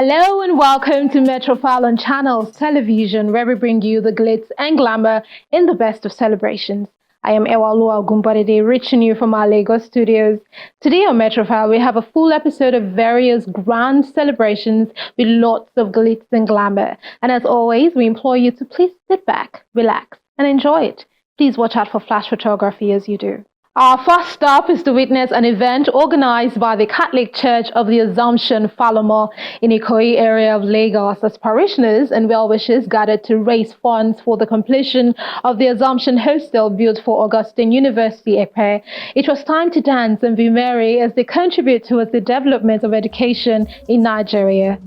Hello and welcome to Metrofile on Channels Television, where we bring you the glitz and glamour in the best of celebrations. I am Ewalua Gumbarede, reaching you from our Lagos studios. Today on Metrofile, we have a full episode of various grand celebrations with lots of glitz and glamour. And as always, we implore you to please sit back, relax, and enjoy it. Please watch out for flash photography as you do. Our first stop is to witness an event organized by the Catholic Church of the Assumption Falomo in Ikoyi area of Lagos as parishioners and well-wishers gathered to raise funds for the completion of the Assumption Hostel built for Augustine University, Epe. It was time to dance and be merry as they contribute towards the development of education in Nigeria.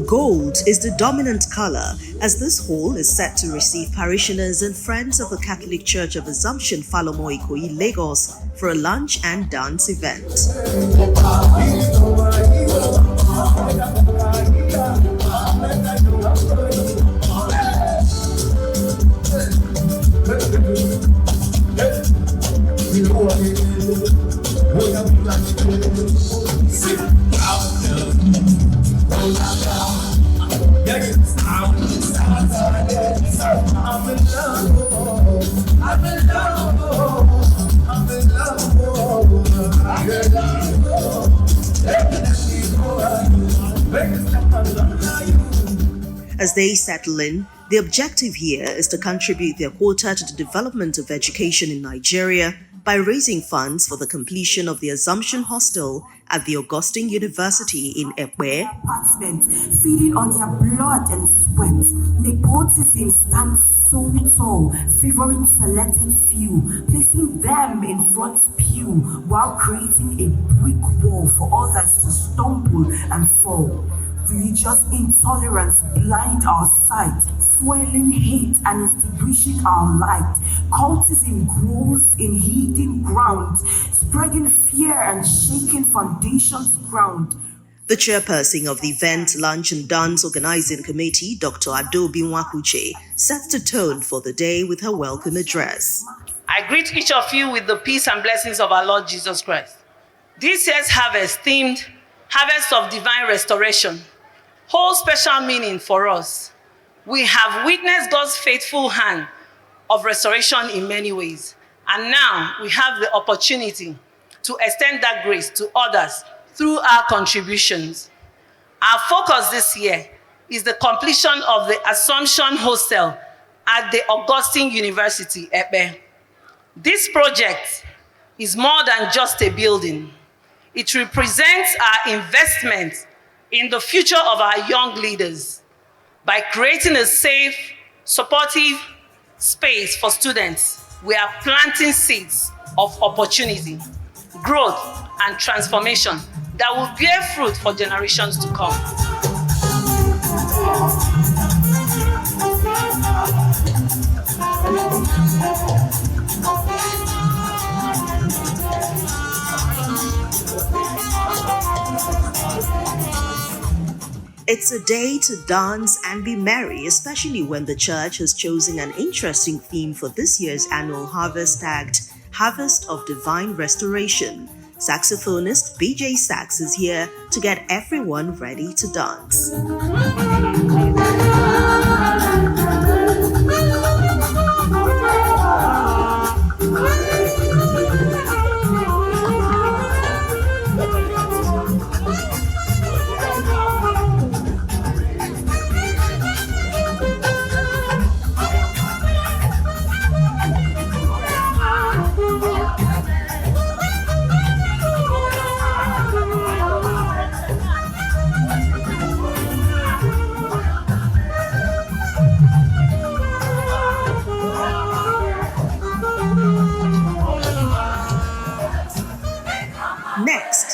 Gold is the dominant color as this hall is set to receive parishioners and friends of the Catholic Church of Assumption Falomo Ikoyi, Lagos for a lunch and dance event. As they settle in, the objective here is to contribute their quota to the development of education in Nigeria by raising funds for the completion of the Assumption Hostel at the Augustine University in Epe. Feeding on their blood and sweat, nepotism stands so tall, favoring selected few, placing them in front pew while creating a brick wall for others to stumble and fall. Religious intolerance blind our sight, fueling hate and extinguishing our light. Cultism grows in hidden ground, spreading fear and shaking foundations ground. The chairperson of the event lunch and dance organizing committee, Dr. Adobe Nwakuche, sets the tone for the day with her welcome address. I greet each of you with the peace and blessings of our Lord Jesus Christ. This year's harvest, themed Harvest of Divine Restoration, holds special meaning for us. We have witnessed God's faithful hand of restoration in many ways. And now we have the opportunity to extend that grace to others through our contributions. Our focus this year is the completion of the Assumption Hostel at the Augustine University, Epe. This project is more than just a building. It represents our investment in the future of our young leaders by creating a safe, supportive space for students. We are planting seeds of opportunity, growth, and transformation that will bear fruit for generations to come. It's a day to dance and be merry, especially when the church has chosen an interesting theme for this year's annual harvest tagged Harvest of Divine Restoration. Saxophonist BJ Sax is here to get everyone ready to dance.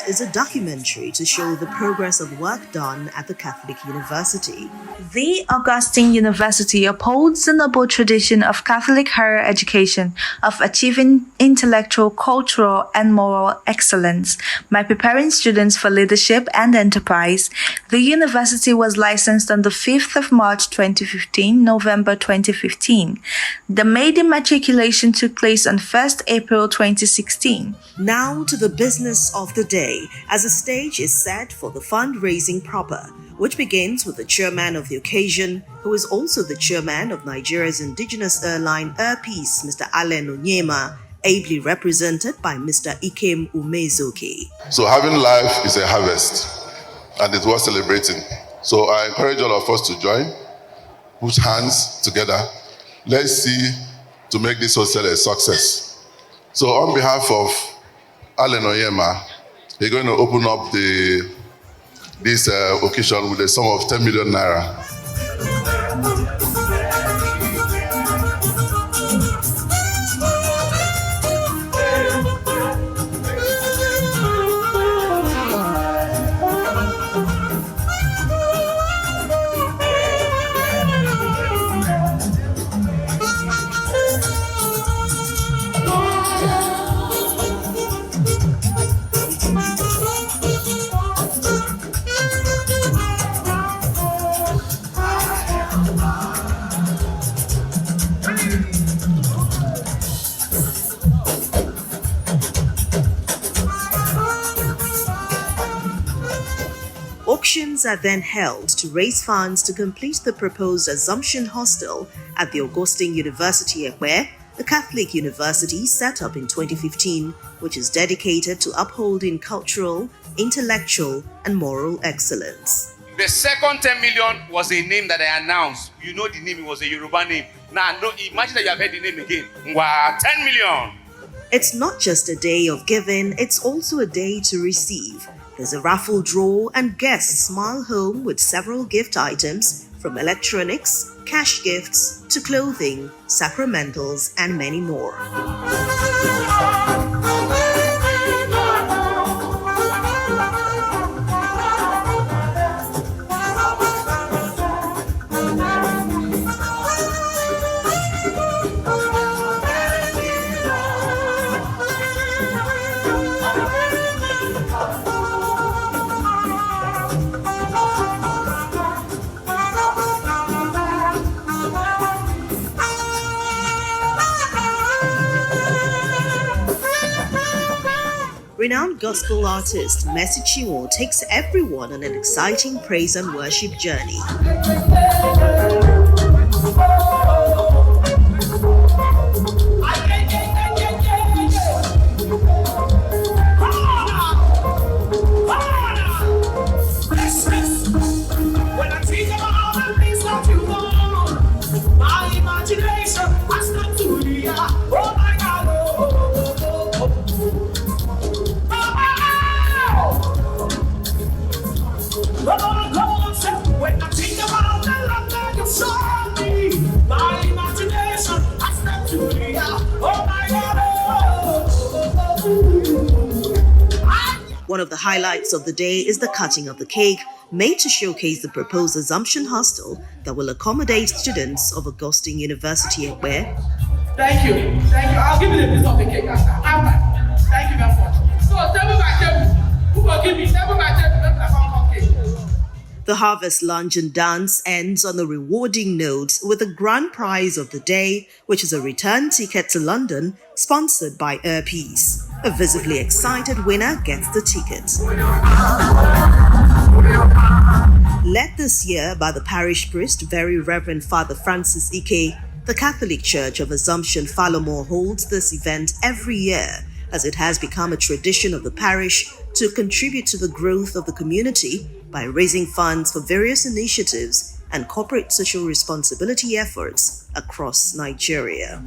is a documentary to show the progress of work done at the Catholic University. The Augustine University upholds the noble tradition of Catholic higher education of achieving intellectual, cultural, and moral excellence by preparing students for leadership and enterprise. The university was licensed on the 5th of March 2015, November 2015. The maiden matriculation took place on 1st April 2016. Now to the business of the day, as the stage is set for the fundraising proper, which begins with the chairman of the occasion, who is also the chairman of Nigeria's indigenous airline Air Peace, Mr. Allen Onyema, ably represented by Mr. Ikem Umezoke. So having life is a harvest, and it's worth celebrating. So I encourage all of us to join, put hands together. Let's see to make this hostel a success. So on behalf of Allen Onyema, we're going to open up this occasion with a sum of 10 million naira. Auctions are then held to raise funds to complete the proposed Assumption Hostel at the Augustine University Ekpe, the Catholic university set up in 2015, which is dedicated to upholding cultural, intellectual, and moral excellence. The second 10 million was a name that I announced. You know the name, it was a Yoruba name. Now, imagine that you have heard the name again. 10 million. It's not just a day of giving, it's also a day to receive. There's a raffle draw and guests smile home with several gift items from electronics, cash gifts to clothing, sacramentals, and many more. Renowned gospel artist Mercy Chinwo takes everyone on an exciting praise and worship journey. One of the highlights of the day is the cutting of the cake, made to showcase the proposed Assumption Hostel that will accommodate students of Augustine University Ekpe. Thank you. I'll give you the piece of the cake after. Thank you very much. So, tell me my table. Who will give me? Tell me my table. The harvest lunch and dance ends on a rewarding note with the grand prize of the day, which is a return ticket to London, sponsored by Air Peace. A visibly excited winner gets the ticket. Led this year by the parish priest, Very Reverend Father Francis Ike, the Catholic Church of Assumption Falomore holds this event every year, as it has become a tradition of the parish to contribute to the growth of the community by raising funds for various initiatives and corporate social responsibility efforts across Nigeria.